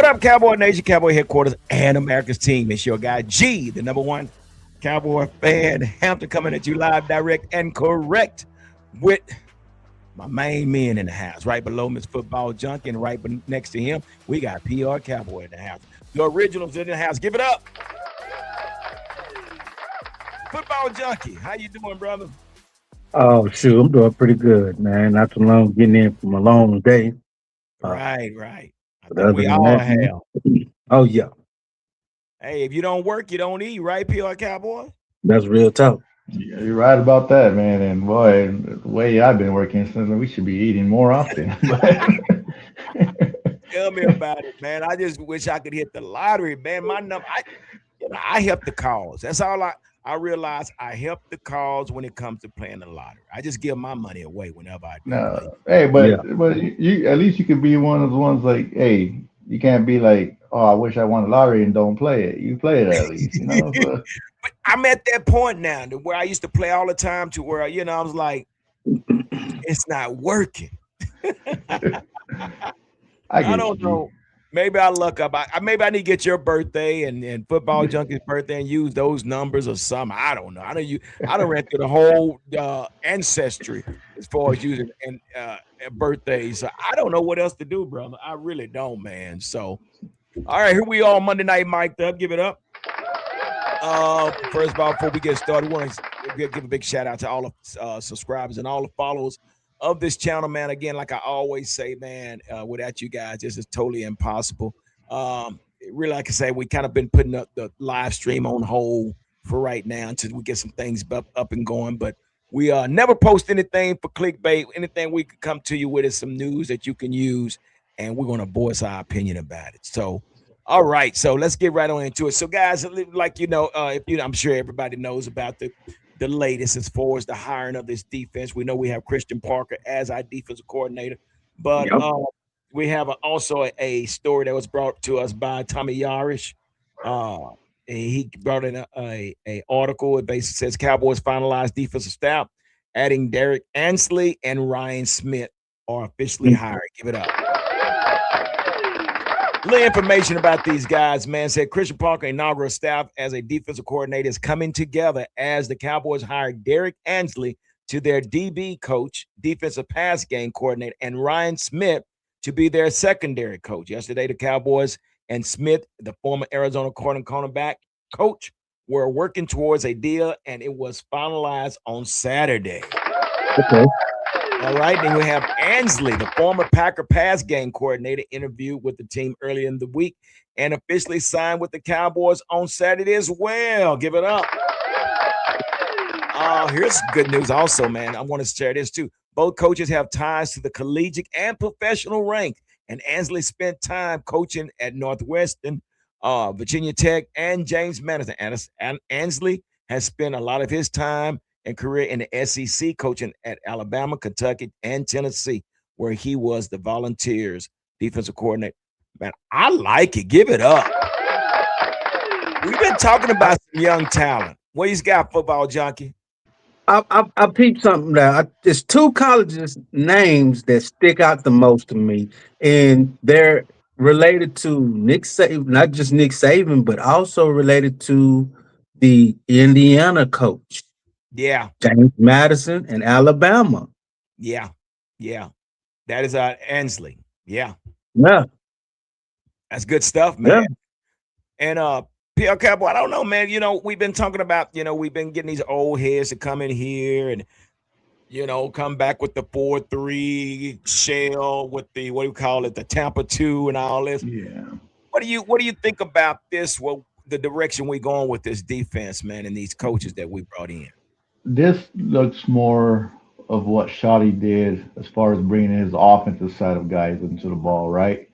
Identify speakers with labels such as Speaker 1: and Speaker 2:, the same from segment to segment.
Speaker 1: What up, Cowboy Nation, Cowboy headquarters, and America's team? It's your guy G, the number one Cowboy fan, Hampton, coming at you live, direct, and correct with my main men in the house. Right below Miss Football Junkie, and right next to him, we got PR Cowboy in the house. The originals in the house. Give it up, Football Junkie. How you doing, brother?
Speaker 2: Oh, shoot, I'm doing pretty good, man. Not too long getting in from a long day. Uh,
Speaker 1: Right. I
Speaker 2: but
Speaker 1: think
Speaker 2: other
Speaker 1: we
Speaker 2: than
Speaker 1: all
Speaker 2: that,
Speaker 1: have.
Speaker 2: oh, yeah,
Speaker 1: Hey, if you don't work, you don't eat, right, PR Cowboy?
Speaker 2: that's real tough.
Speaker 3: Yeah, you're right about that, man. And boy, the way I've been working, so we should be eating more often.
Speaker 1: Tell me about it, man. I just wish I could hit the lottery, man. My number, I help the cause. That's all I realize. I help the cause when it comes to playing the lottery. I just give my money away whenever I do play.
Speaker 3: No, hey,
Speaker 2: Yeah.
Speaker 3: but you at least you could be one of the ones like, hey, you can't be like, oh, I wish I won the lottery and don't play it. You play it at least, you know. So,
Speaker 1: But I'm at that point now where I used to play all the time to where I was like, it's not working.
Speaker 3: I
Speaker 1: I
Speaker 3: get
Speaker 1: don't
Speaker 3: you.
Speaker 1: know. Maybe I luck up. Maybe I need to get your birthday and Football Junkie's birthday and use those numbers or something. I don't know. I don't ran through the whole ancestry as far as using birthdays. So I don't know what else to do, brother. I really don't, man. So all right, here we are Monday night mic'd up. Give it up. First of all, before we get started, we want to give a big shout out to all the subscribers and all the followers of this channel, man. Again, like I always say, man, without you guys, this is totally impossible. Really, like I say, we kind of been putting up the live stream on hold for right now until we get some things up and going. But we never post anything for clickbait. Anything we could come to you with is some news that you can use, and we're going to voice our opinion about it. So, all right, so let's get right on into it. So, guys, like I'm sure everybody knows about the latest as far as the hiring of this defense. We know we have Christian Parker as our defensive coordinator, but
Speaker 2: Yep.
Speaker 1: we have also a story that was brought to us by Tommy Yarish. Uh, he brought in a article. It basically says Cowboys finalized defensive staff, adding Derek Ansley and Ryan Smith are officially hired. Give it up. Little information about these guys, man. Said Christian Parker inaugural staff as a defensive coordinator is coming together as the Cowboys hired Derek Ansley to their DB coach, defensive pass game coordinator, and Ryan Smith to be their secondary coach. Yesterday, the Cowboys and Smith, the former Arizona cornerback coach, were working towards a deal, and it was finalized on Saturday.
Speaker 2: Okay.
Speaker 1: All right, then we have Ansley, the former Packer pass game coordinator, interviewed with the team earlier in the week and officially signed with the Cowboys on Saturday as well. Give it up. Here's good news also, man. I want to share this too. Both coaches have ties to the collegiate and professional rank, and Ansley spent time coaching at Northwestern, Virginia Tech, and James Madison. And Ansley has spent a lot of his time and career in the SEC, coaching at Alabama, Kentucky, and Tennessee, where he was the Volunteers defensive coordinator. Man, I like it. Give it up. We've been talking about some young talent. What he's got, Football Junkie?
Speaker 2: I peeped something there. There's two colleges names that stick out the most to me, and they're related to Nick Saban, not just Nick Saban, but also related to the Indiana coach,
Speaker 1: Yeah,
Speaker 2: James Madison, and Alabama.
Speaker 1: yeah, yeah. That is Ansley. Yeah,
Speaker 2: Yeah,
Speaker 1: that's good stuff,
Speaker 2: yeah.
Speaker 1: man. And PL Cowboy, I don't know, man. We've been talking about, we've been getting these old heads to come in here and come back with the 4-3 shell with the what do you call it, the Tampa 2 and all this.
Speaker 3: Yeah,
Speaker 1: What do you think about this? Well, the direction we're going with this defense, man, and these coaches that we brought in.
Speaker 3: this looks more of what Shoddy did as far as bringing his offensive side of guys into the ball, right?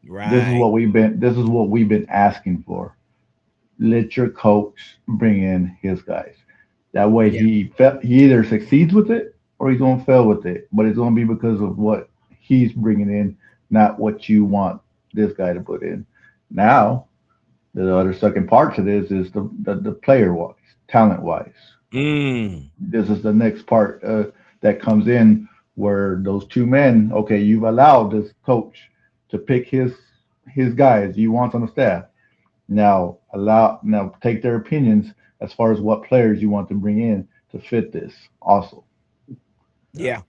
Speaker 1: Right.
Speaker 3: This is what we've been asking for. Let your coach bring in his guys. That way
Speaker 1: Yeah.
Speaker 3: he either succeeds with it or he's gonna fail with it. But it's gonna be because of what he's bringing in, not what you want this guy to put in. Now the other second part to this is the player wise, talent wise.
Speaker 1: Mm.
Speaker 3: This is the next part that comes in where those two men. Okay, you've allowed this coach to pick his his guys he wants on the staff. Now take their opinions as far as what players you want to bring in to fit this. Also,
Speaker 1: Yeah.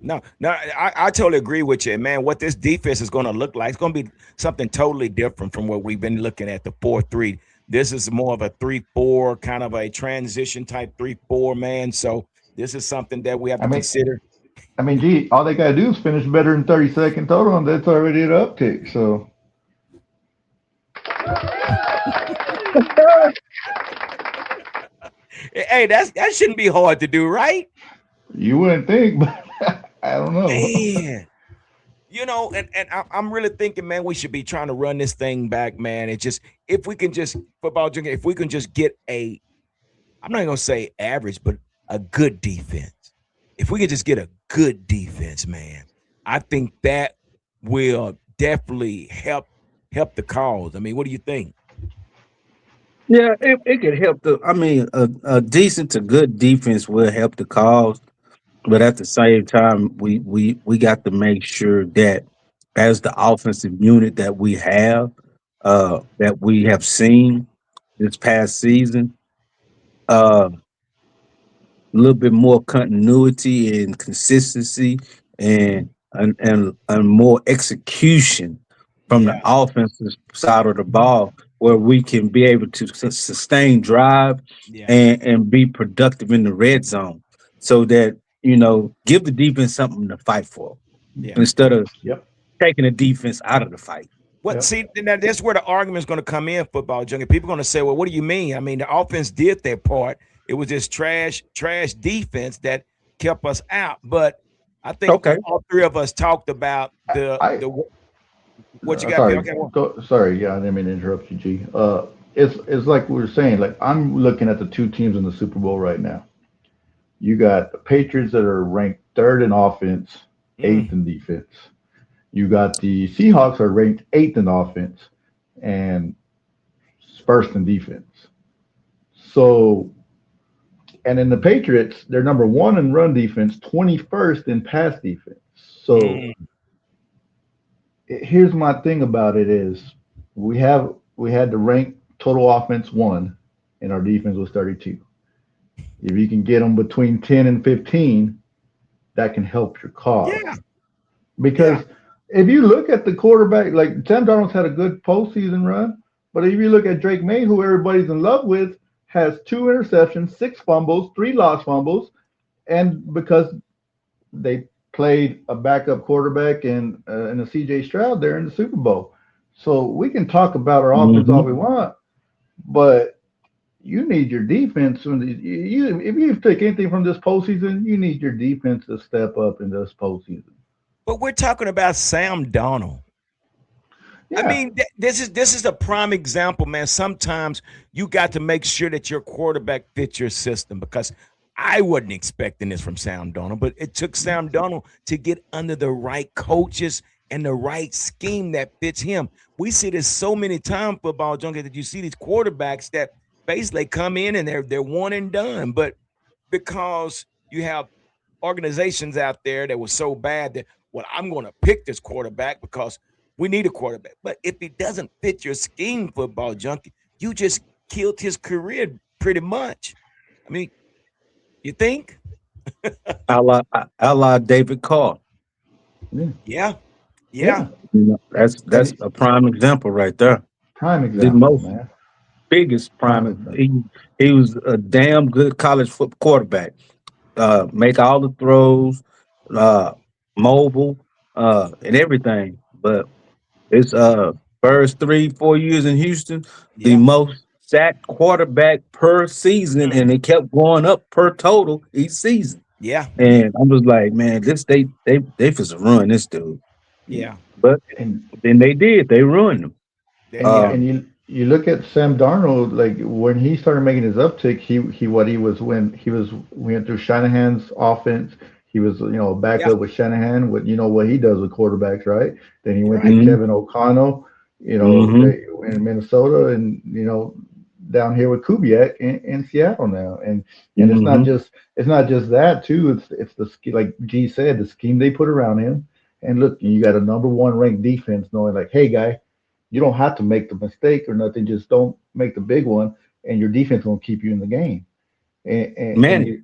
Speaker 1: No, no, I totally agree with you, man. What this defense is going to look like, it's going to be something totally different from what we've been looking at the 4-3. This is more of a 3-4, kind of a transition type 3-4, man. So this is something that we have
Speaker 3: I
Speaker 1: to
Speaker 3: mean,
Speaker 1: consider.
Speaker 3: gee, all they gotta do is finish better than 30-second total, and that's already an uptick. So
Speaker 1: Hey, that shouldn't be hard to do, right?
Speaker 3: you wouldn't think, but I don't know.
Speaker 1: Man. I'm really thinking, man, we should be trying to run this thing back, man. It just if we can just football drinking, if we can just get I'm not gonna say average, but a good defense. If we could just get a good defense, man, I think that will definitely help the cause. I mean, what do you think?
Speaker 2: Yeah, it could help the. I mean, a decent to good defense will help the cause, but at the same time, we got to make sure that as the offensive unit that we have seen this past season, uh, a little bit more continuity and consistency and more execution from the
Speaker 1: Yeah,
Speaker 2: offensive side of the ball where we can be able to sustain drive
Speaker 1: yeah,
Speaker 2: and be productive in the red zone so that give the defense something to fight for
Speaker 1: yeah.
Speaker 2: instead of
Speaker 3: Yep,
Speaker 2: taking the defense out of the fight.
Speaker 1: What
Speaker 3: yep.
Speaker 1: see now that's where the argument is going to come in, football junkie. People are going to say, well, what do you mean? I mean, the offense did their part. It was this trash defense that kept us out. But I think
Speaker 2: Okay.
Speaker 1: all three of us talked about
Speaker 3: I
Speaker 1: the what you got, Phil.
Speaker 3: sorry,
Speaker 1: Okay, well,
Speaker 3: sorry. Yeah, I didn't mean to interrupt you, G. It's like we were saying. Like I'm looking at the two teams in the Super Bowl right now. You got the Patriots that are ranked third in offense, eighth
Speaker 1: mm,
Speaker 3: in defense. You got the Seahawks are ranked eighth in offense and first in defense. So, and in the Patriots, they're number one in run defense, 21st in pass defense. So
Speaker 1: mm,
Speaker 3: here's my thing about it is we had the rank total offense one, and our defense was 32. If you can get them between 10 and 15, that can help your cause.
Speaker 1: yeah, yeah,
Speaker 3: Because if you look at the quarterback, like Sam Darnold's had a good postseason run, but if you look at Drake May, who everybody's in love with, has two interceptions, six fumbles, three lost fumbles, and because they played a backup quarterback and a CJ Stroud there in the Super Bowl. So we can talk about our offense all
Speaker 2: Hmm.
Speaker 3: we want, but you need your defense. If you take anything from this postseason, you need your defense to step up in this postseason.
Speaker 1: but we're talking about Sam Donald. I
Speaker 3: Yeah,
Speaker 1: mean, this is a prime example, man. Sometimes you got to make sure that your quarterback fits your system because I wasn't expecting this from Sam Donald, but it took Sam Donald to get under the right coaches and the right scheme that fits him. We see this so many times, football junkie, that you see these quarterbacks that basically come in and they're one and done, but because you have organizations out there that were so bad that, well, I'm going to pick this quarterback because we need a quarterback. But if he doesn't fit your scheme, football junkie, you just killed his career pretty much. I mean, you think?
Speaker 2: A la David Carr.
Speaker 3: yeah,
Speaker 1: Yeah, yeah,
Speaker 3: yeah.
Speaker 2: That's
Speaker 3: And
Speaker 2: a prime example right there.
Speaker 3: prime
Speaker 2: The
Speaker 3: example,
Speaker 2: most
Speaker 3: man.
Speaker 2: biggest
Speaker 3: Prime
Speaker 2: prime.
Speaker 3: example.
Speaker 2: He was a damn good college foot quarterback. Make all the throws, uh, mobile, and everything. But it's first 3 4 years in Houston, the
Speaker 1: yeah,
Speaker 2: most sacked quarterback per season,
Speaker 1: mm,
Speaker 2: and it kept going up per total each season.
Speaker 1: yeah,
Speaker 2: And I was like, man, this they just run this dude.
Speaker 1: yeah,
Speaker 2: But
Speaker 3: And
Speaker 2: then they did. They ruined him.
Speaker 1: that,
Speaker 3: and you
Speaker 1: yeah,
Speaker 2: Um,
Speaker 3: and you look at Sam Darnold, like when he started making his uptick, he what he was when he was went through Shanahan's offense. He was a
Speaker 1: yeah.
Speaker 3: backup with Shanahan. With what he does with quarterbacks, right? Then he went to
Speaker 1: Right.
Speaker 2: mhm,
Speaker 3: Kevin O'Connell,
Speaker 2: mhm,
Speaker 3: in Minnesota, and down here with Kubiak in Seattle now. And
Speaker 2: mhm,
Speaker 3: it's not just that too. It's the like G said, the scheme they put around him. And look, you got a number one ranked defense, knowing like, hey guy. You don't have to make the mistake or nothing. Just don't make the big one, and your defense will keep you in the game. And
Speaker 2: Manny.
Speaker 3: you,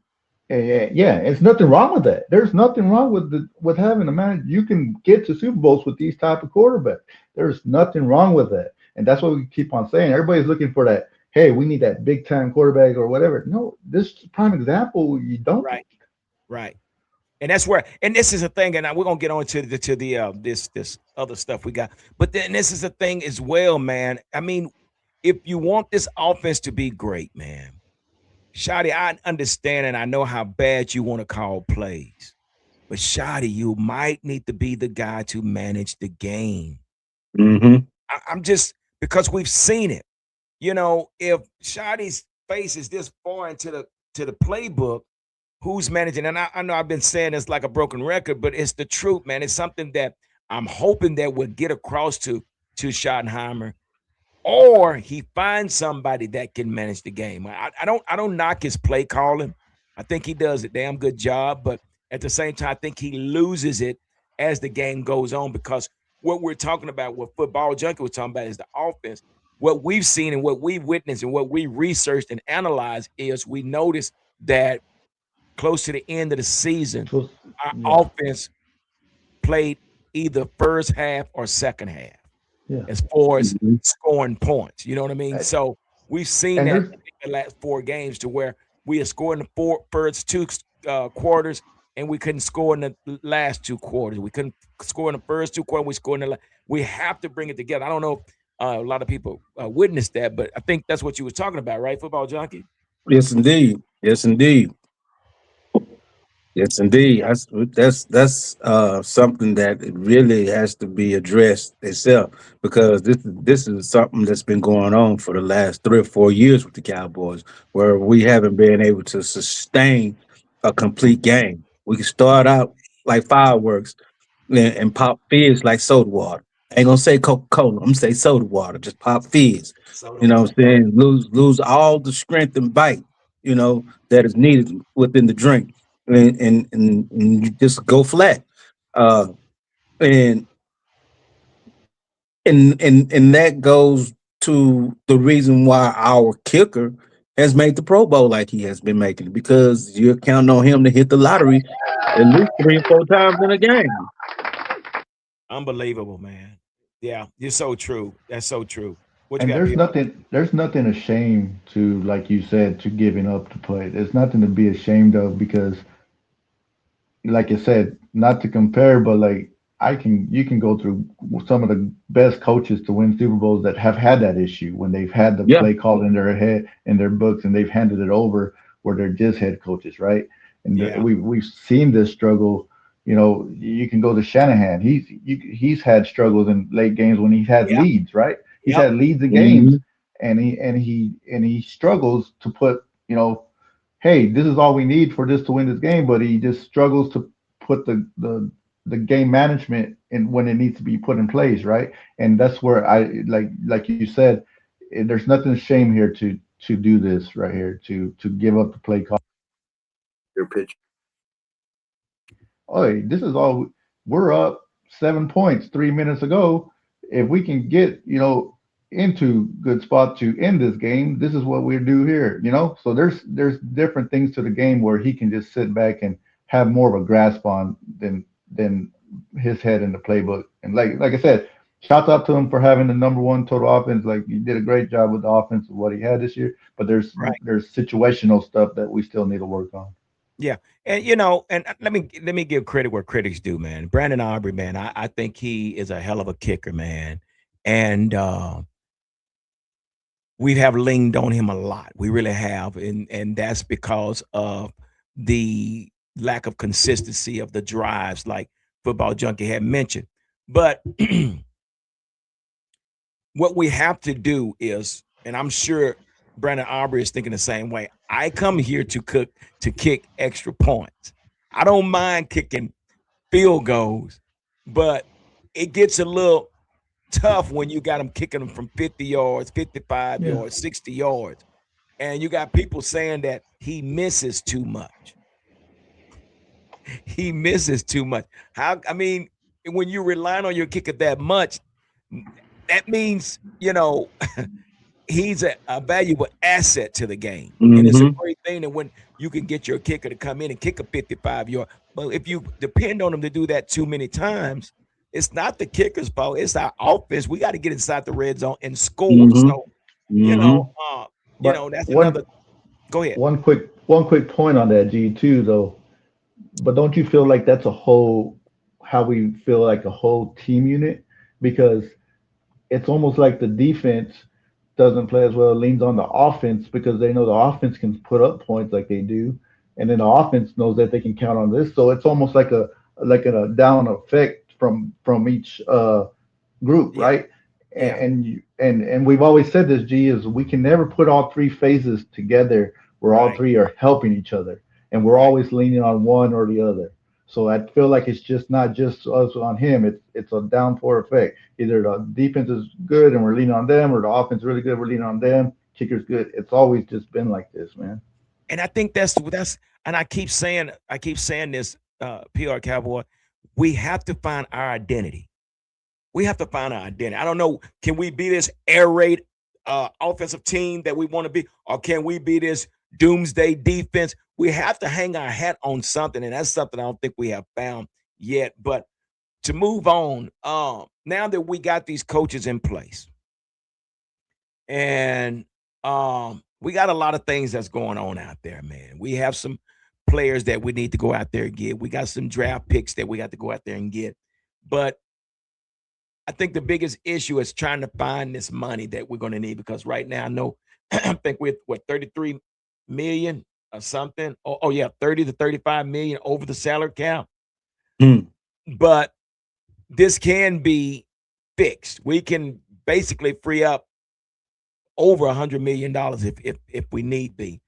Speaker 3: yeah, it's nothing wrong with that. There's nothing wrong with with having a man. You can get to Super Bowls with these type of quarterbacks. There's nothing wrong with that, and that's what we keep on saying. Everybody's looking for that. Hey, we need that big time quarterback or whatever. No, this prime example. You don't.
Speaker 1: Right, right. And that's where, and this is a thing, and we're gonna get on to the this other stuff we got. But then this is a thing as well, man. I mean, if you want this offense to be great, man, Shotty, I understand and I know how bad you want to call plays. But Shotty, you might need to be the guy to manage the game.
Speaker 2: Mm-hmm.
Speaker 1: I'm just because we've seen it. You know, if Shotty's face is this far into the playbook, who's managing? And I know I've been saying this like a broken record, but it's the truth, man. It's something that I'm hoping that will get across to Schottenheimer, or he finds somebody that can manage the game. I don't knock his play calling. I think he does a damn good job, but at the same time, I think he loses it as the game goes on because what we're talking about, what Football Junkie was talking about, is the offense. What we've seen and what we've witnessed and what we researched and analyzed is we noticed that close to the end of the season,
Speaker 3: So,
Speaker 1: our
Speaker 3: yeah,
Speaker 1: offense played either first half or second half
Speaker 3: yeah.
Speaker 1: as far as
Speaker 2: Mm-hmm.
Speaker 1: scoring points. You know what I mean?
Speaker 3: And
Speaker 1: So we've seen
Speaker 3: and
Speaker 1: that
Speaker 3: there's
Speaker 1: in the last 4 games to where we are scoring the first two quarters and we couldn't score in the last 2 quarters. We couldn't score in the first 2 quarters. We scored in the we have to bring it together. I don't know if a lot of people witnessed that, but I think that's what you was talking about, right, Football Junkie?
Speaker 2: Yes, indeed. Yes, indeed. Yes, indeed. That's something that it really has to be addressed itself because this is something that's been going on for the last 3 or 4 years with the Cowboys, where we haven't been able to sustain a complete game. We can start out like fireworks and pop fizz like soda water. I ain't gonna say Coca Cola. I'm gonna say soda water. Just pop fizz.
Speaker 1: Soda
Speaker 2: You know what
Speaker 1: water.
Speaker 2: I'm saying? Lose all the strength and bite. That is needed within the drink, and you just go flat. Uh, and and that goes to the reason why our kicker has made the Pro Bowl like he has been making it because you're counting on him to hit the lottery at least 3 or 4 times in a game.
Speaker 1: Unbelievable, man. Yeah, you're so true. That's so true. What you
Speaker 3: and
Speaker 1: got, P.O.?
Speaker 3: there's nothing ashamed to, like you said, to giving up to play. There's nothing to be ashamed of because, like I said, not to compare, but like you can go through some of the best coaches to win Super Bowls that have had that issue when they've had the
Speaker 2: Yeah,
Speaker 3: play call in their head in their books and they've handed it over where they're just head coaches, right? And
Speaker 1: Yeah,
Speaker 3: we've seen this struggle. You know, you can go to Shanahan. He's had struggles in late games when he's had
Speaker 1: yep,
Speaker 3: leads, right? He's
Speaker 1: yep.
Speaker 3: had leads in games,
Speaker 2: mhm,
Speaker 3: and he struggles to put, hey, this is all we need for this to win this game, but he just struggles to put the game management in when it needs to be put in place, right? And that's where I like you said, there's nothing shame here to do this right here to give up the play call.
Speaker 2: your pitch.
Speaker 3: Oh, this is all we're up 7 points 3 minutes ago. If we can get into good spot to end this game, this is what we do here. So there's different things to the game where he can just sit back and have more of a grasp on than his head in the playbook. And like I said, shout out to him for having the number one total offense. Like he did a great job with the offense of what he had this year. But there's
Speaker 1: Right.
Speaker 3: there's situational stuff that we still need to work on.
Speaker 1: Yeah. And and let me give credit where critics do, man. Brandon Aubrey, man, I think he is a hell of a kicker, man. And we have leaned on him a lot. We really have. And that's because of the lack of consistency of the drives, like Football Junkie had mentioned. But what we have to do is, and I'm sure Brandon Aubrey is thinking the same way. I come here to kick extra points. I don't mind kicking field goals, but it gets a little tough when you got them kicking them from 50 yards, 55
Speaker 3: Yeah.
Speaker 1: yards, 60 yards. And you got people saying that he misses too much. He misses too much. How I mean, when you're relying on your kicker that much, that means, he's a valuable asset to the game. And it's a
Speaker 2: Hmm.
Speaker 1: great thing that when you can get your kicker to come in and kick a 55-yard. But if you depend on him to do that too many times, it's not the kicker's fault. It's our offense. We got to get inside the red zone and score.
Speaker 2: Hmm.
Speaker 1: So, you know,
Speaker 2: Hmm.
Speaker 1: uh,
Speaker 3: But
Speaker 1: that's another. Go ahead.
Speaker 3: one quick point on that G too though. But don't you feel like that's a whole how we feel like a whole team unit? Because it's almost like the defense doesn't play as well, leans on the offense because they know the offense can put up points like they do, and then the offense knows that they can count on this. So it's almost like a down effect from each group,
Speaker 1: Yeah,
Speaker 3: right?
Speaker 1: yeah,
Speaker 3: And we've always said this, G, is we can never put all three phases together where all
Speaker 1: right,
Speaker 3: three are helping each other, and we're
Speaker 1: right.
Speaker 3: always leaning on one or the other. So I feel like it's just not just us on him. It's a downpour effect. Either the defense is good and we're leaning on them, or the offense is really good, we're leaning on them. Kicker's good. It's always just been like this, man.
Speaker 1: And I think that's and I keep saying this, PR Cowboy. We have to find our identity. We have to find our identity. I don't know. Can we be this air raid offensive team that we want to be, or can we be this doomsday defense? We have to hang our hat on something, and that's something I don't think we have found yet. But to move on, now that we got these coaches in place, and we got a lot of things that's going on out there, man. We have some players that we need to go out there and get. We got some draft picks that we got to go out there and get. But I think the biggest issue is trying to find this money that we're going to need because right now, I know, I think we're what 33 million or something. Oh yeah, 30 to 35 million over the salary cap.
Speaker 2: Mm.
Speaker 1: But this can be fixed. We can basically free up over $100 million if we need be.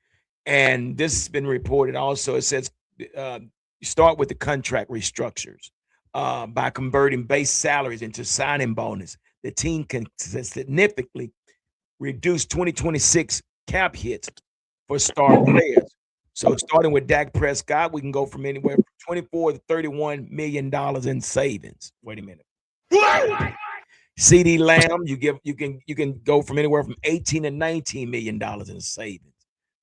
Speaker 1: And this has been reported also. It says uh, start with the contract restructures by converting base salaries into signing bonus. The team can significantly reduce 2026 cap hits for star players. So starting with Dak Prescott, we can go from anywhere from 24 to $31 million in savings. Wait a minute. CD Lamb, you can go from anywhere from 18 to $19 million in savings.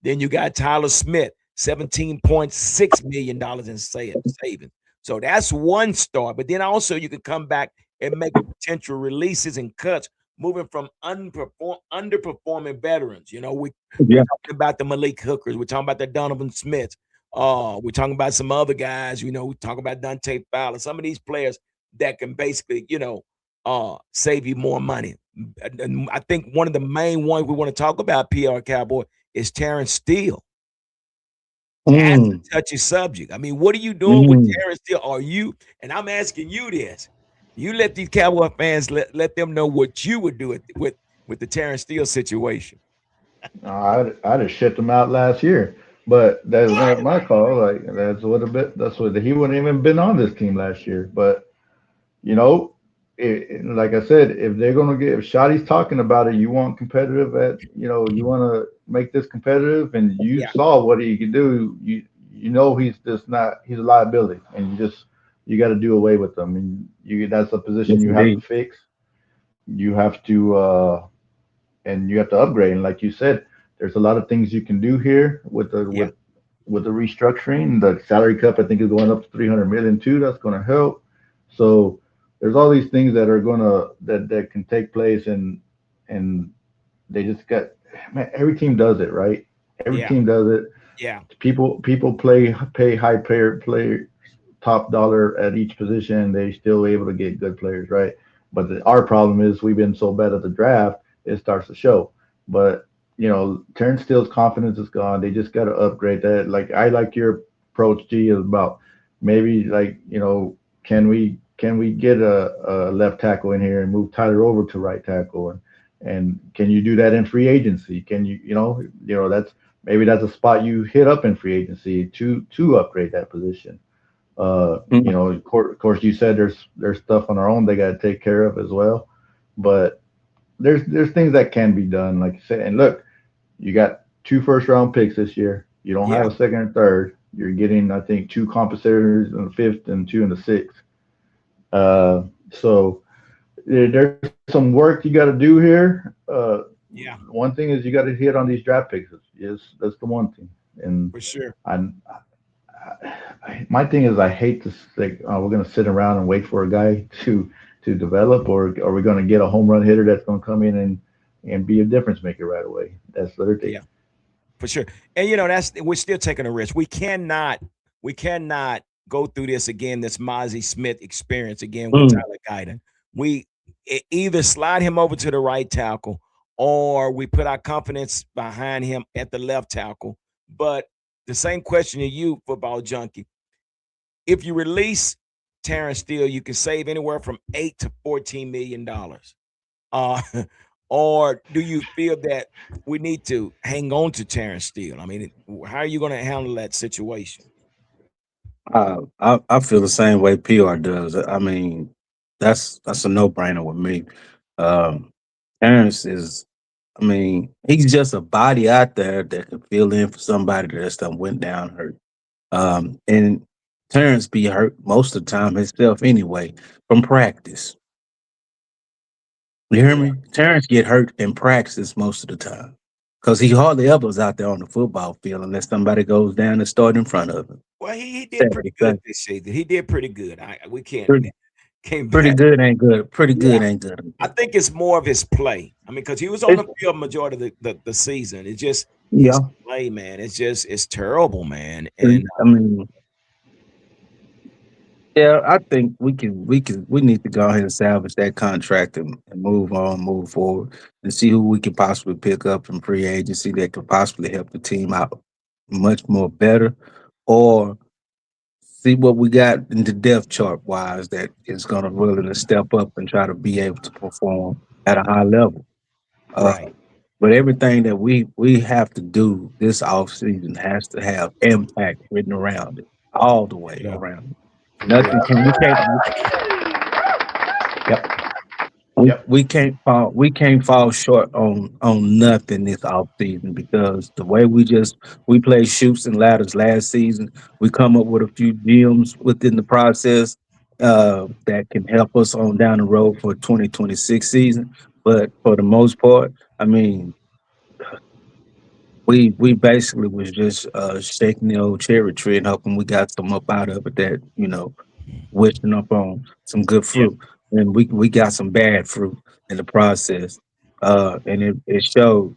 Speaker 1: Then you got Tyler Smith, $17.6 million in savings. So that's one start. But then also you can come back and make potential releases and cuts, moving from underperforming veterans. We're
Speaker 2: Yeah.
Speaker 1: talking about the Malik Hookers, we're talking about the Donovan Smiths, we're talking about some other guys. We talk about Dante Fowler, some of these players that can basically, save you more money. And I think one of the main ones we want to talk about, PR Cowboy, is Terrence Steele. That's
Speaker 2: Mm.
Speaker 1: a touchy subject. I mean, what are you doing with
Speaker 2: Mm.
Speaker 1: Terrence Steele? And I'm asking you this. You let these Cowboy fans let them know what you would do with the Terrence Steele situation.
Speaker 3: I'd have shipped him out last year, but that's not my call. Like that's what he wouldn't even been on this team last year. But you know, like I said, if they're gonna get if Shotty's talking about it, you want competitive you want to make this competitive, and you
Speaker 1: Yeah,
Speaker 3: saw what he could do. You know he's just not he's a liability, and you got to do away with them, and you that's a position
Speaker 2: Yes,
Speaker 3: you have to
Speaker 2: indeed.
Speaker 3: fix. You have to and you have to upgrade. And like you said, there's a lot of things you can do here with the
Speaker 1: yeah,
Speaker 3: with the restructuring. The salary cap, I think, is going up to 300 million too. That's going to help. So there's all these things that are gonna that can take place, and they just got man. Every team does it, right? Every
Speaker 1: yeah,
Speaker 3: team does it.
Speaker 1: yeah,
Speaker 3: People pay high player top dollar at each position. They still able to get good players, right? But our problem is we've been so bad at the draft, it starts to show. But Terrence Steele's confidence is gone. They just got to upgrade that. Like I like your approach, G, is about maybe like can we get a left tackle in here and move Tyler over to right tackle and can you do that in free agency? Can that's maybe that's a spot you hit up in free agency to upgrade that position.
Speaker 2: Mm.
Speaker 3: Of course, you said there's stuff on our own they got to take care of as well, but there's things that can be done, like you said. And look, you got two first round picks this year. You don't
Speaker 1: yeah.
Speaker 3: have a second and third. You're getting, I think, two compensators in the fifth and two in the sixth. So there's some work you got to do here.
Speaker 1: Yeah,
Speaker 3: One thing is you got to hit on these draft picks. Yes, that's the one thing. And
Speaker 1: for sure.
Speaker 3: I, my thing is I hate to say we're going to sit around and wait for a guy to develop, or are we going to get a home run hitter that's going to come in and be a difference maker right away? That's the other thing.
Speaker 1: Yeah, for sure. And that's we're still taking a risk. We cannot go through this again. This Mozzie Smith experience again with
Speaker 2: Mm.
Speaker 1: Tyler Guyton. We either slide him over to the right tackle, or we put our confidence behind him at the left tackle. But the same question to you, football junkie: if you release Terrence Steele, you can save anywhere from $8 to $14 million. Uh, or do you feel that we need to hang on to Terrence Steele? I mean, how are you going to handle that situation?
Speaker 2: I feel the same way PR does. I mean, that's a no brainer with me. Um, Terrence is, I mean, he's just a body out there that can fill in for somebody that's done went down hurt. And Terrence be hurt most of the time himself anyway from practice. You hear
Speaker 1: Yeah.
Speaker 2: me? Terrence get hurt in practice most of the time because he hardly ever is out there on the football field unless somebody goes down and start in front of him.
Speaker 1: Well, he did
Speaker 2: Sad to
Speaker 1: pretty good
Speaker 2: say.
Speaker 1: this season. He did pretty good. We can't
Speaker 2: Pretty,
Speaker 1: came
Speaker 2: pretty
Speaker 1: back.
Speaker 2: good ain't good. Pretty
Speaker 1: Yeah,
Speaker 2: good ain't good.
Speaker 1: I think it's more of his play. I mean, because he was on
Speaker 2: It's,
Speaker 1: the field majority of the season. It's just his
Speaker 2: yeah,
Speaker 1: play, man. It's terrible, man. And
Speaker 2: I mean, yeah, I think we need to go ahead and salvage that contract and move on, move forward, and see who we can possibly pick up in free agency that could possibly help the team out much more better, or see what we got in the depth chart wise that is going to really step up and try to be able to perform at a high level. Uh,
Speaker 1: right,
Speaker 2: but everything that we have to do this off season has to have impact written around it, all the way
Speaker 1: yeah,
Speaker 2: around it.
Speaker 1: for real.
Speaker 2: Nothing can we can't
Speaker 3: Yep.
Speaker 2: we,
Speaker 3: Yep.
Speaker 2: we can't fall short on nothing this off season because the way we played shoots and ladders last season, we come up with a few gems within the process that can help us on down the road for 2026 season. But for the most part, I mean, we basically was just shaking the old cherry tree and hoping we got some up out of it that wishing up on some good
Speaker 1: Yeah,
Speaker 2: fruit, and we got some bad fruit in the process, and it showed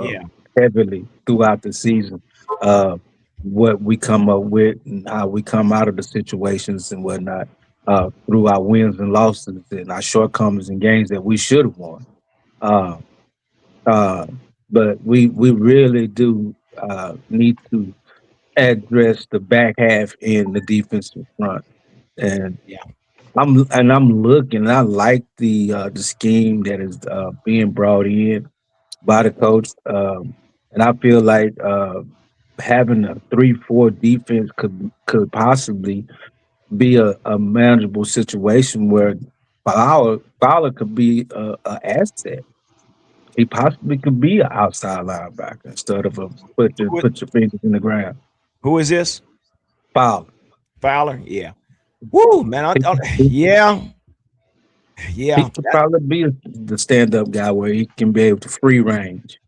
Speaker 1: yeah,
Speaker 2: heavily throughout the season. Uh, what we come up with and how we come out of the situations and whatnot through our wins and losses and our shortcomings in games that we should have won. Uh, uh, but we really do need to address the back half in the defensive front. And
Speaker 1: yeah,
Speaker 2: I'm looking. I like the scheme that is being brought in by the coach, and I feel like having a 3-4 defense could possibly be a manageable situation where Fowler could be a asset. He possibly could be an outside linebacker instead of a
Speaker 1: Who,
Speaker 2: put your fingers in the ground.
Speaker 1: who is this?
Speaker 2: Fowler.
Speaker 1: Fowler? Yeah. Woo, man.
Speaker 2: He,
Speaker 1: Yeah,
Speaker 2: he
Speaker 1: yeah.
Speaker 2: could probably be the stand up guy where he can be able to free range.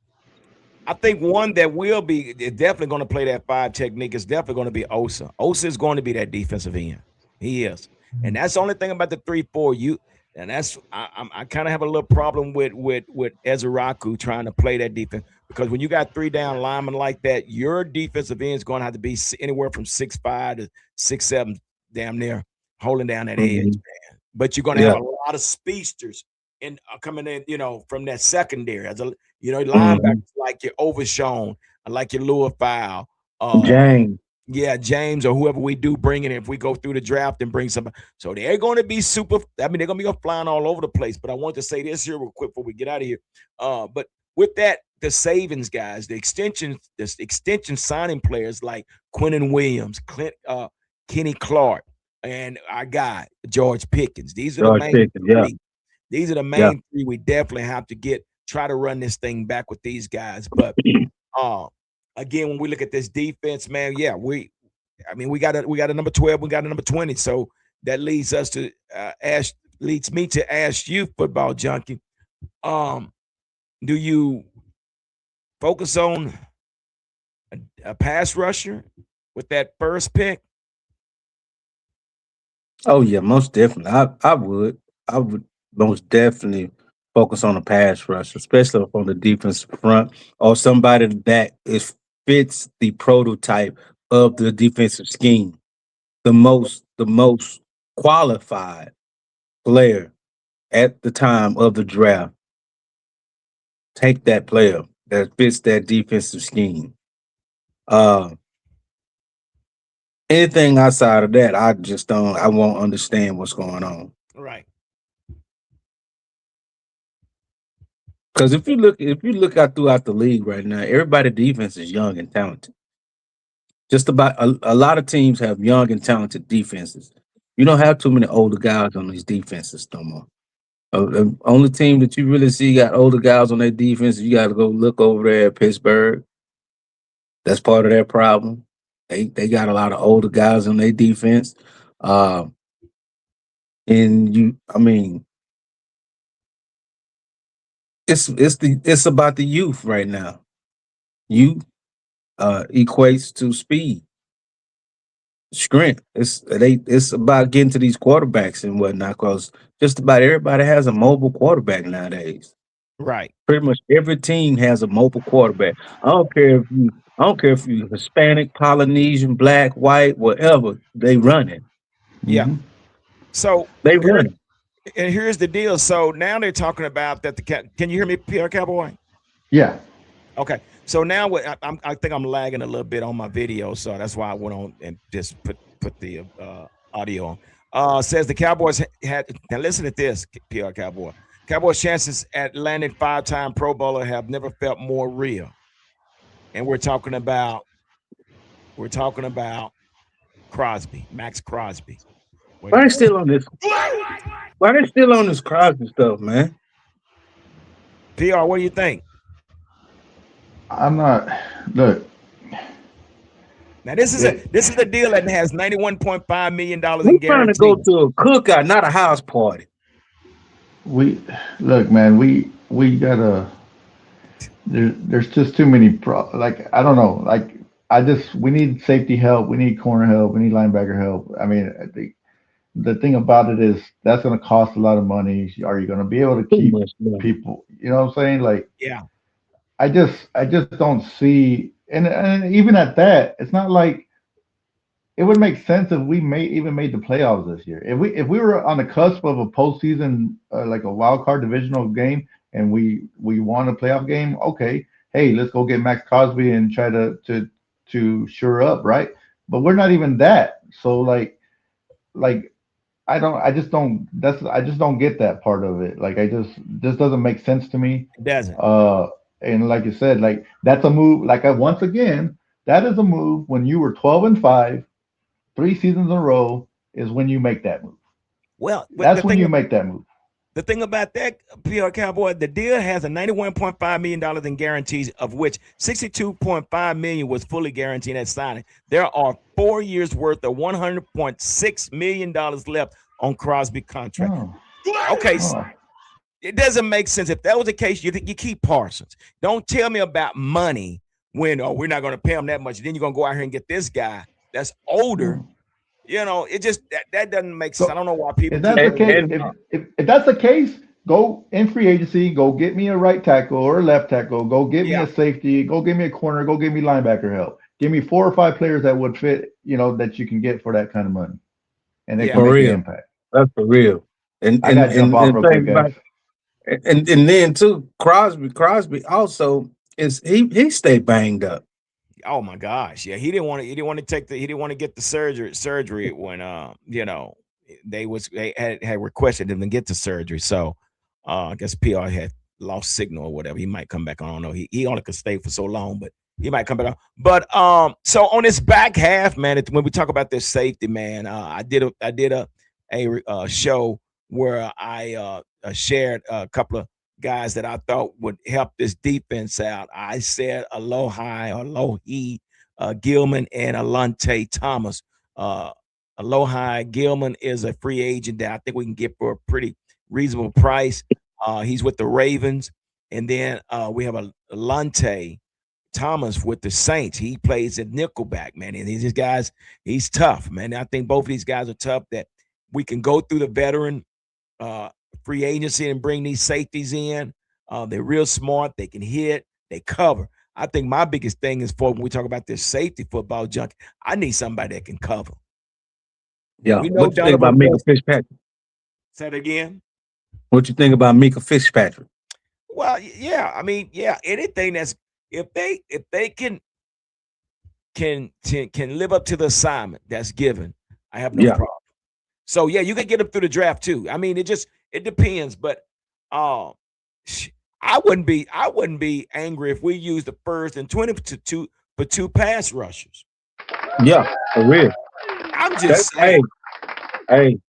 Speaker 1: I think one that will be definitely going to play that five technique is definitely going to be Osa. Osa is going to be that defensive end. He is, and that's the only thing about the 3-4. And that's I kind of have a little problem with Ezraku trying to play that defense because when you got three down linemen like that, your defensive end is going to have to be anywhere from 6'5" to 6'7", damn near holding down that edge,
Speaker 2: Mhm.
Speaker 1: man. But you're going to have
Speaker 2: Yeah.
Speaker 1: a lot of speedsters in coming in, from that secondary as a
Speaker 2: Mhm.
Speaker 1: linebackers like your Overshown, like your Lua Fowl, uh,
Speaker 2: James.
Speaker 1: yeah, James or whoever we do bring in if we go through the draft and bring somebody. So they're going to be super. I mean, they're going to be flying all over the place. But I want to say this here real quick before we get out of here. But with that, the savings guys, the extension signing players like Quentin Williams, Kenny Clark, and our guy George Pickens. These are the
Speaker 2: George
Speaker 1: main
Speaker 2: Pickens. Yeah.
Speaker 1: three. These are the
Speaker 2: Yeah.
Speaker 1: main three we definitely have to try to run this thing back with these guys. But uh, again, when we look at this defense, man, yeah, we got a number 12, we got a number 20. So that leads us to ask leads me to ask you, football junkie, um, do you focus on a pass rusher with that first pick?
Speaker 2: Oh yeah, most definitely. I would most definitely focus on a pass rush, especially on the defensive front, or somebody that is fits the prototype of the defensive scheme. The most qualified player at the time of the draft. Take that player that fits that defensive scheme. Uh Anything outside of that, I won't understand what's going on.
Speaker 1: Right.
Speaker 2: Because if you look out throughout the league right now, everybody defense is young and talented. Just about a lot of teams have young and talented defenses. You don't have too many older guys on these defenses no more. The only team that you really see got older guys on their defense, you got to go look over there at Pittsburgh. That's part of their problem. They got a lot of older guys on their defense. Uh, and I mean, it's about the youth right now. Youth equates to speed, strength. It's about getting to these quarterbacks and whatnot. Because just about everybody has a mobile quarterback nowadays.
Speaker 1: Right.
Speaker 2: Pretty much every team has a mobile quarterback. I don't care if you Hispanic, Polynesian, black, white, whatever. They run it.
Speaker 1: Yeah.
Speaker 3: Hmm.
Speaker 1: So
Speaker 2: They
Speaker 1: here
Speaker 2: run it.
Speaker 1: and here's the deal. So now they're talking about that can you hear me, Pierre Cowboy?
Speaker 3: Yeah.
Speaker 1: Okay. So now I think I'm lagging a little bit on my video, so that's why I went on and just put the audio on. Says the Cowboys had now listen to this, PR Cowboy. Cowboys' chances at landing 5-time Pro Bowler have never felt more real. And we're talking about Crosby, Max Crosby. Well,
Speaker 2: Why they still on this? Why they still on this Crosby stuff, man?
Speaker 1: PR, what do you think?
Speaker 3: I'm not. Look,
Speaker 1: Now this is a deal that has $91.5 million
Speaker 2: We
Speaker 1: in
Speaker 2: trying to go
Speaker 1: guarantees.
Speaker 2: to a cookout, not a house party.
Speaker 3: we look, man. We gotta. There's just too many like I don't know. Like we need safety help. We need corner help. We need linebacker help. I mean, the thing about it is that's going to cost a lot of money. Are you going to be able to
Speaker 2: Too
Speaker 3: keep
Speaker 2: much money.
Speaker 3: people? You know what I'm saying? Like
Speaker 1: Yeah,
Speaker 3: I just don't see. And even at that, it's not like it would make sense if we made the playoffs this year. If we were on the cusp of a postseason, like a wild card divisional game, and we won a playoff game, okay, hey, let's go get Max Crosby and try to sure up, right? But we're not even that. So like I just don't get that part of it. Like just doesn't make sense to me.
Speaker 1: it doesn't.
Speaker 3: Uh, and like you said, like that's a move. Like once again, that is a move when you were 12-5 3 seasons in a row is when you make that move.
Speaker 1: Well, but
Speaker 3: That's when you make that move.
Speaker 1: the thing about that, PR Cowboy, the deal has a $91.5 million in guarantees, of which 62.5 million was fully guaranteed at signing. There are 4 years worth of $100.6 million left on Crosby contract.
Speaker 3: Oh,
Speaker 1: Okay,
Speaker 3: oh.
Speaker 1: it doesn't make sense. If that was the case, you keep Parsons. Don't tell me about money when we're not going to pay him that much. Then you're going to go out here and get this guy that's older.
Speaker 3: Hmm.
Speaker 1: It just that doesn't make sense. I
Speaker 3: So
Speaker 1: don't know why people
Speaker 3: if
Speaker 1: keep
Speaker 3: that's the
Speaker 2: And,
Speaker 1: bringing it
Speaker 3: case,
Speaker 1: up.
Speaker 2: and
Speaker 3: if that's the case, go in free agency, go get me a right tackle or a left tackle, go get me
Speaker 1: Yeah,
Speaker 3: a safety, go get me a corner, go get me linebacker help. Give me 4 or 5 players that would fit, that you can get for that kind of money, and they
Speaker 1: yeah,
Speaker 3: can
Speaker 2: for
Speaker 3: make an
Speaker 2: real,
Speaker 3: impact.
Speaker 2: that's for real. And
Speaker 3: I
Speaker 2: and
Speaker 3: gotta jump
Speaker 2: and,
Speaker 3: off
Speaker 2: and
Speaker 3: real quick,
Speaker 2: think
Speaker 3: guys.
Speaker 2: about and then too, Crosby also is he stay banged up.
Speaker 1: oh my gosh, yeah. He didn't want to get the surgery when they had requested him to get the surgery. So I guess PR had lost signal or whatever. He might come back on. I don't know. He only could stay for so long, but he might come back on. But so on this back half, man, when we talk about this safety, man, I did a show where I shared a couple of guys that I thought would help this defense out. I said Alohi, Gilman, and Alante Thomas. Uh, Alohi Gilman is a free agent that I think we can get for a pretty reasonable price. He's with the Ravens. And then we have a Lante Thomas with the Saints. He plays at nickelback, man. And these guys, he's tough, man. I think both of these guys are tough that we can go through the veteran uh, free agency and bring these safeties in. They're real smart. They can hit. They cover. I think my biggest thing is for when we talk about this safety football junk, I need somebody that can cover.
Speaker 2: Yeah.
Speaker 1: We know
Speaker 2: What you think about
Speaker 1: Donovan
Speaker 2: Mika
Speaker 1: Wilson.
Speaker 2: Fitzpatrick?
Speaker 1: Say it again.
Speaker 2: What you think about Mika Fitzpatrick?
Speaker 1: Well, yeah. I mean, yeah. Anything that's if they can live up to the assignment that's given, I have no
Speaker 2: Yeah.
Speaker 1: problem. So yeah, you can get them through the draft too. I mean, it depends, but um, sh- I wouldn't be angry if we use the first and 20 to two for two pass rushers.
Speaker 2: Yeah. For real.
Speaker 1: I'm
Speaker 2: That,
Speaker 1: just
Speaker 2: hey,
Speaker 1: saying.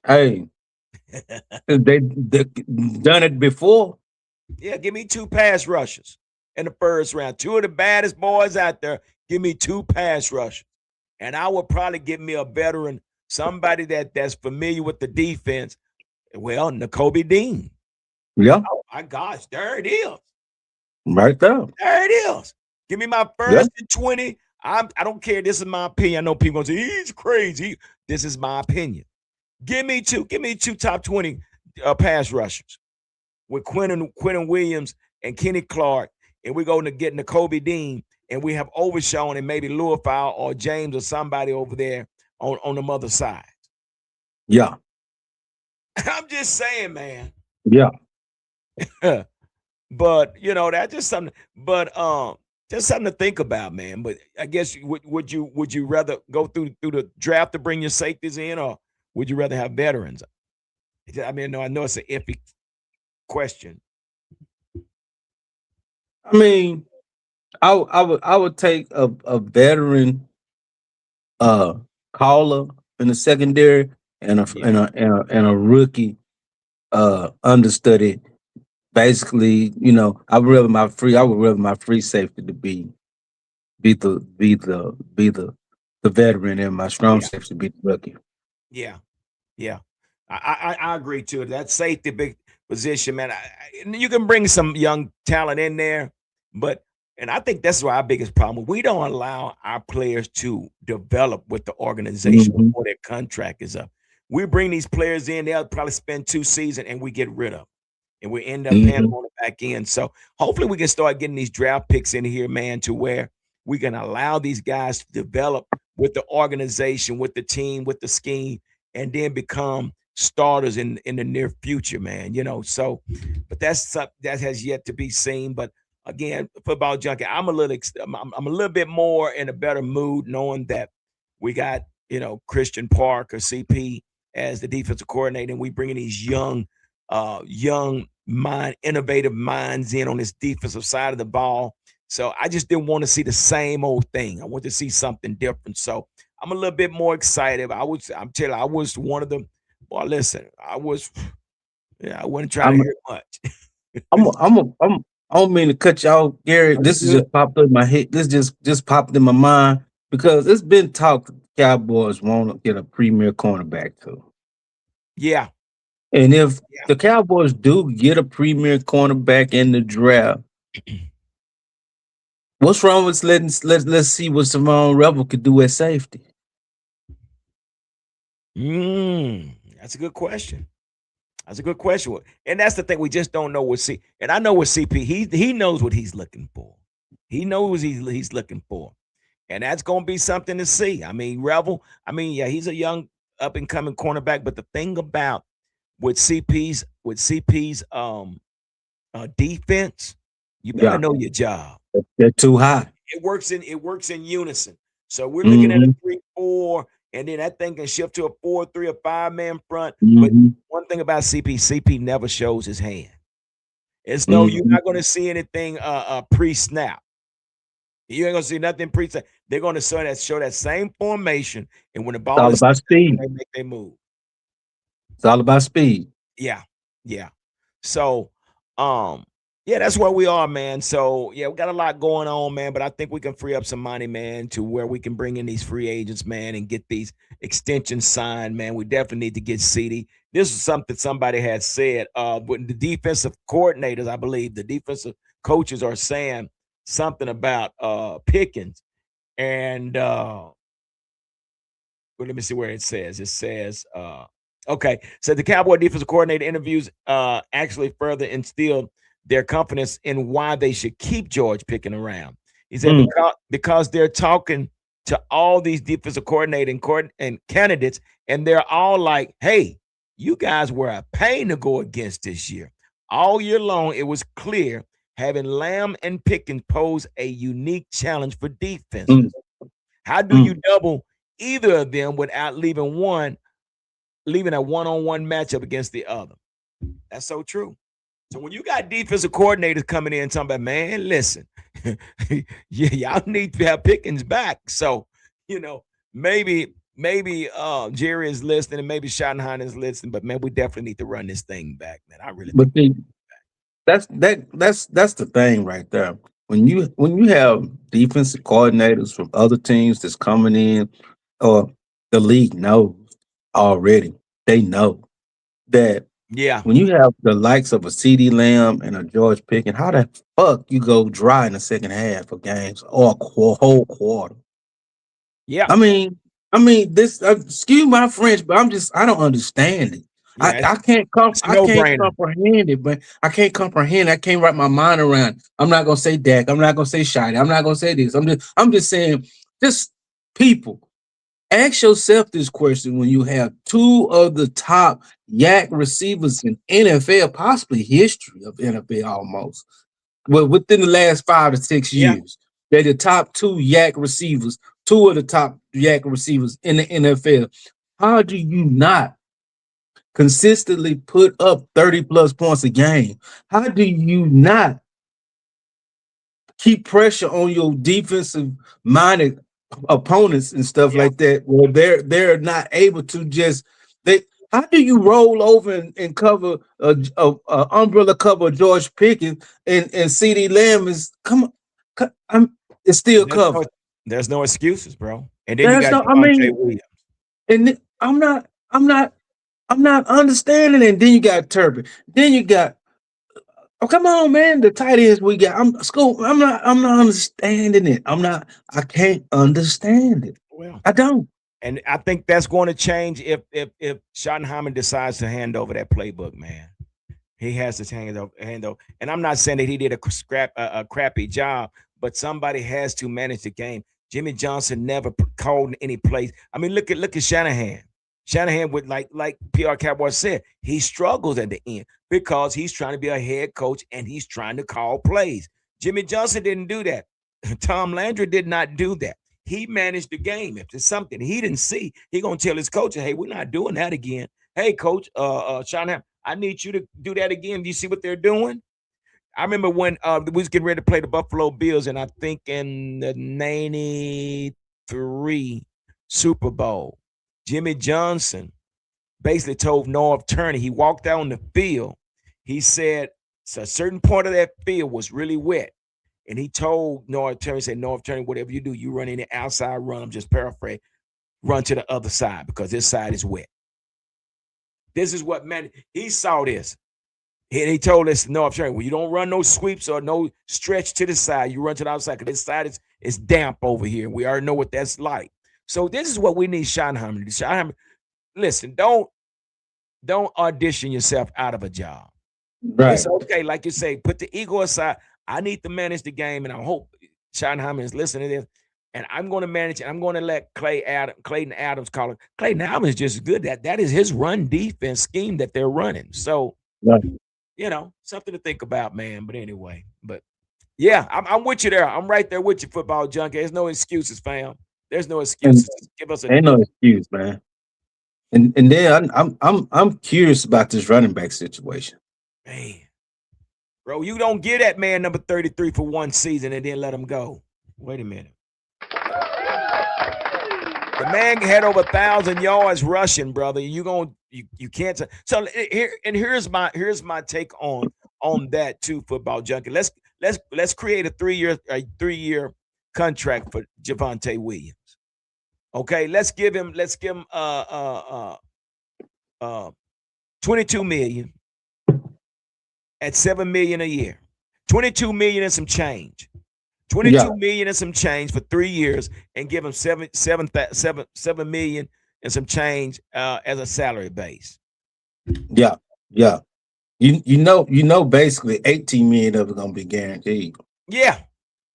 Speaker 2: hey, hey. They done it before.
Speaker 1: Yeah, give me two pass rushers in the first round. Two of the baddest boys out there. Give me two pass rushers. And I would probably get me a veteran, somebody that's familiar with the defense. Well, N'Kobe Dean.
Speaker 2: Yeah.
Speaker 1: Oh my gosh, there it is.
Speaker 2: Right there.
Speaker 1: There it is. Give me my
Speaker 2: Yeah.
Speaker 1: first and 20. I don't care. This is my opinion. I know people gonna say he's crazy. This is my opinion. Give me two top 20 pass rushers with Quentin Williams and Kenny Clark, and we're going to get N'Kobe Dean, and we have Overshawn and maybe Louisville or James or somebody over there on the other side.
Speaker 2: Yeah.
Speaker 1: I'm just saying, man.
Speaker 2: Yeah.
Speaker 1: But that's just something. But just something to think about, man. But I guess would you rather go through the draft to bring your safeties in, or would you rather have veterans? I mean, no, I know it's an iffy question.
Speaker 2: I mean, I would take a veteran uh caller in the secondary and a
Speaker 1: Yeah,
Speaker 2: and a and a, and a rookie understudy. Basically, I would rather my free safety to be the veteran and my strong
Speaker 1: yeah,
Speaker 2: safety to be the rookie.
Speaker 1: yeah, yeah. I agree too. That safety big position, man. And you can bring some young talent in there, but and I think that's why our biggest problem. We don't allow our players to develop with the organization
Speaker 2: Hmm.
Speaker 1: before their contract is up. We bring these players in, they'll probably spend 2 seasons and we get rid of them. And we end up paying them
Speaker 2: Hmm.
Speaker 1: on the back end. So hopefully we can start getting these draft picks in here, man, to where we can allow these guys to develop with the organization, with the team, with the scheme, and then become starters in the near future, man. So but that has yet to be seen. But again, football junkie, I'm a little bit more in a better mood knowing that we got Christian Park or CP as the defensive coordinator, and we bringing these young innovative minds in on this defensive side of the ball. So I just didn't want to see the same old thing. I want to see something different. So I'm a little bit more excited. I'm telling you, I was one of them. Boy, listen, yeah, I wasn't trying to
Speaker 2: I'm
Speaker 1: hear much.
Speaker 2: I don't mean to cut you off, Gary.
Speaker 1: No, you
Speaker 2: This is
Speaker 1: good.
Speaker 2: just popped up in my head. This just popped in my mind because it's been talked Cowboys want to get a premier cornerback too.
Speaker 1: Yeah,
Speaker 2: And if
Speaker 1: yeah.
Speaker 2: the Cowboys do get a premier cornerback in the draft, what's wrong with let's see what Simone Rebel could do at safety?
Speaker 1: That's a good question. That's a good question. And that's the thing. We just don't know what C. And I know what CP. He knows what he's looking for. He knows he's looking for. And that's going to be something to see. I mean, Revel. I mean, yeah, he's a young up and coming cornerback. But the thing about with CP's defense, you better
Speaker 2: Yeah,
Speaker 1: know your job.
Speaker 2: they're too high.
Speaker 1: It works in unison. So we're looking at a
Speaker 2: Hmm.
Speaker 1: 3-4, and then that thing can shift to a 4-3, a 5-man front. But
Speaker 2: Hmm.
Speaker 1: one thing about CP never shows his hand. It's no, you're
Speaker 2: Hmm.
Speaker 1: not going to see anything pre-snap. You ain't gonna see nothing pre-snap. They're going to show that same formation, and when the
Speaker 2: It's
Speaker 1: ball
Speaker 2: all
Speaker 1: is
Speaker 2: about
Speaker 1: snapped,
Speaker 2: speed.
Speaker 1: they make their move.
Speaker 2: It's all about speed.
Speaker 1: Yeah, yeah. So, um, Yeah, that's where we are, man. So yeah, we got a lot going on, man. But I think we can free up some money, man, to where we can bring in these free agents, man, and get these extensions signed, man. We definitely need to get CD. This is something somebody had said. When the defensive coordinators, I believe, the defensive coaches are saying something about Pickens and well, let me see where it says. It says, okay, so the Cowboy defensive coordinator interviews actually further instilled their confidence in why they should keep George Pickens around. He said
Speaker 2: Mm,
Speaker 1: because they're talking to all these defensive coordinator and candidates, and they're all like, "Hey, you guys were a pain to go against this year. All year long, it was clear having Lamb and Pickens pose a unique challenge for
Speaker 2: mm,
Speaker 1: defenses. How do you
Speaker 2: mm.
Speaker 1: double either of them without leaving a one-on-one matchup against the other?" That's so true. So when you got defensive coordinators coming in and talking about, man, listen, yeah, y'all need to have Pickens back. So, you know, maybe Jerry is listening and maybe Schottenheimer is listening, but man, we definitely need to run this thing back, man. I really think.
Speaker 2: But see, that's the thing right there. When you have defensive coordinators from other teams that's coming in, or the league knows already, they know that
Speaker 1: Yeah,
Speaker 2: when you have the likes of a CD Lamb and a George Pickens, how the fuck you go dry in the second half of games or whole quarter?
Speaker 1: yeah,
Speaker 2: I mean, this. Excuse my French, but I don't understand it. I,
Speaker 1: yeah.
Speaker 2: I can't come.
Speaker 1: It's a
Speaker 2: I can't
Speaker 1: no-brainer.
Speaker 2: comprehend it, but I can't comprehend. I can't wrap my mind around it. I'm not gonna say Dak. I'm not gonna say Shiny. I'm not gonna say this. I'm just saying, just people. Ask yourself this question when you have two of the top yak receivers in NFL, possibly history of NFL almost. Well, within the last 5 to 6
Speaker 1: Yeah,
Speaker 2: years, they're the top two yak receivers, two of the top yak receivers in the NFL. How do you not consistently put up 30 plus points a game? How do you not keep pressure on your defensive minded opponents and stuff
Speaker 1: yeah.
Speaker 2: like that? Well, they're not able to just they. How do you roll over and cover a umbrella cover of George Pickens and CD Lamb is come on, it's still
Speaker 1: There's no,
Speaker 2: covered.
Speaker 1: there's no excuses, bro. And then you
Speaker 2: There's
Speaker 1: got
Speaker 2: no, I
Speaker 1: Javante
Speaker 2: mean,
Speaker 1: Williams.
Speaker 2: and I'm not understanding it. And then you got Turpin. Then you got, oh, come on, man. The tight ends we got. I'm not understanding it. I can't understand it.
Speaker 1: Well,
Speaker 2: I don't.
Speaker 1: and I think that's going to change if Schottenheimer decides to hand over that playbook, man. He has to hand over. And I'm not saying that he did a crappy job, but somebody has to manage the game. Jimmy Johnson never called any plays. I mean, look at Shanahan. Shanahan would like PR Cowboy said, he struggles at the end because he's trying to be a head coach and he's trying to call plays. Jimmy Johnson didn't do that. Tom Landry did not do that. He managed the game. If there's something he didn't see, he gonna tell his coach, "Hey, we're not doing that again. Hey, coach, Shanahan, I need you to do that again. Do you see what they're doing?" I remember when we was getting ready to play the Buffalo Bills, and I think in the '93 Super Bowl, Jimmy Johnson basically told Norv Turner, he walked out on the field. He said so a certain part of that field was really wet. And he told Norv Turner, he said, "Norv Turner, whatever you do, you run any outside run, I'm just paraphrasing, run to the other side because this side is wet." This is what man, he saw this. He told us, "No, I'm sure. Well, you don't run no sweeps or no stretch to the side. You run to the outside because this side is damp over here. We already know what that's like." So this is what we need Schottenheimer to do. Schottenheimer, listen, don't audition yourself out of a job. It's
Speaker 2: Right.
Speaker 1: okay, like you say, put the ego aside. I need to manage the game, and I hope Schottenheimer is listening to this. And I'm going to manage it. I'm going to let Clayton Adams call it. Clayton Adams is just good. That is his run defense scheme that they're running. So
Speaker 2: Right.
Speaker 1: something to think about, man. But anyway, yeah, I'm with you there. I'm right there with you, football junkie. There's no excuses, fam. There's no
Speaker 2: And
Speaker 1: excuses. Just give us a
Speaker 2: ain't
Speaker 1: good
Speaker 2: no excuse, man. And then I'm curious about this running back situation.
Speaker 1: man, bro. You don't get that man number 33 for one season and then let him go. Wait a minute. The man had over 1,000 yards rushing, brother. You can't. So here's my take on on that too, Football Junkie. Let's create a 3-year contract for Javonte Williams. Okay, let's give him 22 million at $7 million a year. 22 million and some change. 22 million and some change for 3 years, and give him 7 million and some change as a salary base.
Speaker 2: Yeah. You know, basically 18 million of it gonna be guaranteed.
Speaker 1: Yeah.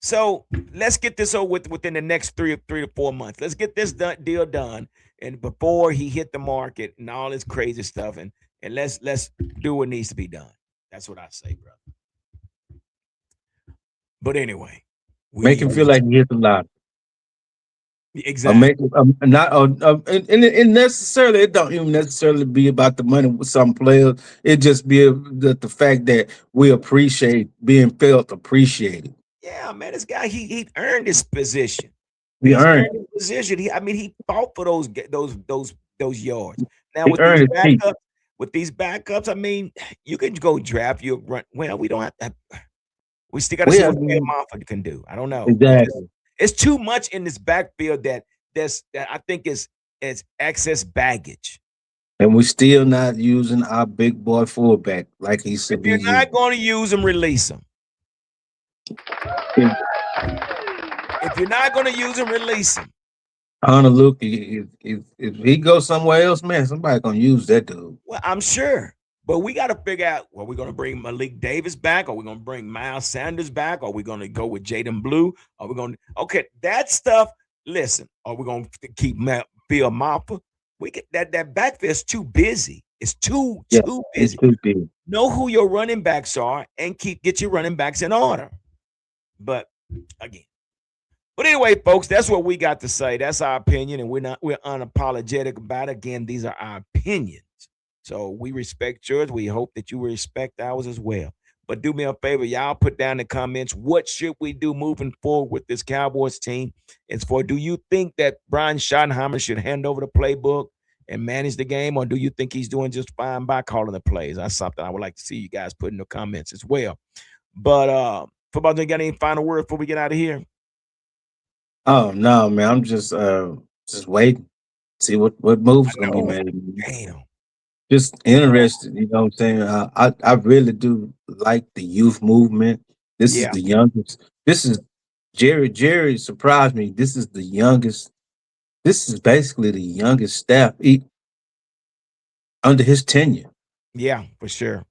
Speaker 1: So let's get this over with within the next 3 to 4 months. Let's get this deal done, and before he hit the market and all this crazy stuff, and let's do what needs to be done. That's what I say, brother. But anyway,
Speaker 2: make him feel like he hit the lot.
Speaker 1: Exactly.
Speaker 2: Make and necessarily it don't even necessarily be about the money with some players. It just be the fact that we appreciate being felt appreciated.
Speaker 1: Yeah, man, this guy he earned his position.
Speaker 2: He earned
Speaker 1: his position. He fought for those yards. Now with these backups, I mean, you can go draft your run. Well, we don't have to. We still got to see what Moffitt can do. I don't know.
Speaker 2: Exactly.
Speaker 1: It's too much in this backfield that I think is excess baggage.
Speaker 2: And we're still not using our big boy fullback like he should be.
Speaker 1: If you're not going to use him, release him. If you're not going to use him, release him.
Speaker 2: Honor Luke, if he goes somewhere else, man, somebody's going to use that dude.
Speaker 1: Well, I'm sure. But we got to figure out, are we going to bring Malik Davis back? Are we going to bring Miles Sanders back? Are we going to go with Jaden Blue? Are we going to – okay, that stuff, listen, are we going to keep Bill Mopper? We get that backfield's too busy. It's too busy.
Speaker 2: It's too big.
Speaker 1: Know who your running backs are and get your running backs in order. But, again. But anyway, folks, that's what we got to say. That's our opinion, and we're unapologetic about it. Again, these are our opinions. So we respect yours. We hope that you respect ours as well. But do me a favor, y'all put down in the comments, what should we do moving forward with this Cowboys team? Do you think that Brian Schottenheimer should hand over the playbook and manage the game, or do you think he's doing just fine by calling the plays? That's something I would like to see you guys put in the comments as well. But Football, you got any final word before we get out of here?
Speaker 2: Oh no, man! I'm just waiting, see what moves gonna be made.
Speaker 1: Damn.
Speaker 2: Just interested, you know what I'm saying? I really do like the youth movement. This is the youngest. This is Jerry surprised me. This is the youngest. This is basically the youngest staff under his tenure.
Speaker 1: Yeah, for sure.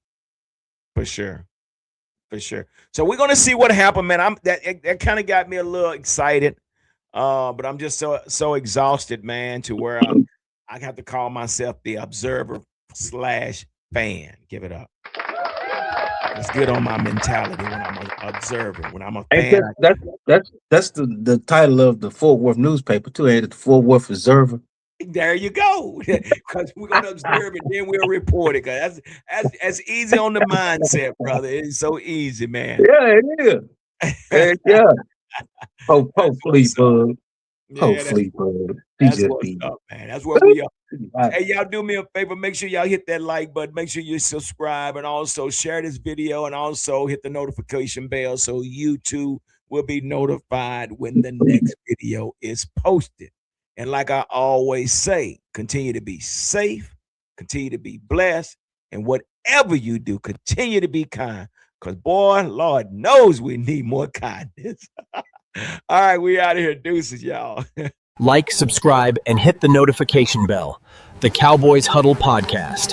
Speaker 1: So we're gonna see what happened, man. That kind of got me a little excited, but I'm just so exhausted, man, to where I have to call myself the observer/fan. Give it up. It's good on my mentality when I'm an observer. When I'm a fan,
Speaker 2: that's the title of the Fort Worth newspaper too. Ain't it? The Fort Worth Observer.
Speaker 1: There you go. Because we're gonna observe it, then we'll report it. Cause that's easy on the mindset, brother. It's so easy, man.
Speaker 2: Yeah, it is. Yeah. Hopefully, bud. Hopefully, bud.
Speaker 1: That's what's up, man. That's what we are. Hey, y'all do me a favor. Make sure y'all hit that like button. Make sure you subscribe, and also share this video, and also hit the notification bell so you too will be notified when the next video is posted. And like I always say, continue to be safe, continue to be blessed, and whatever you do, continue to be kind. Because, boy, Lord knows we need more kindness. All right, we out of here. Deuces, y'all.
Speaker 4: Like, subscribe, and hit the notification bell. The Cowboys Huddle Podcast.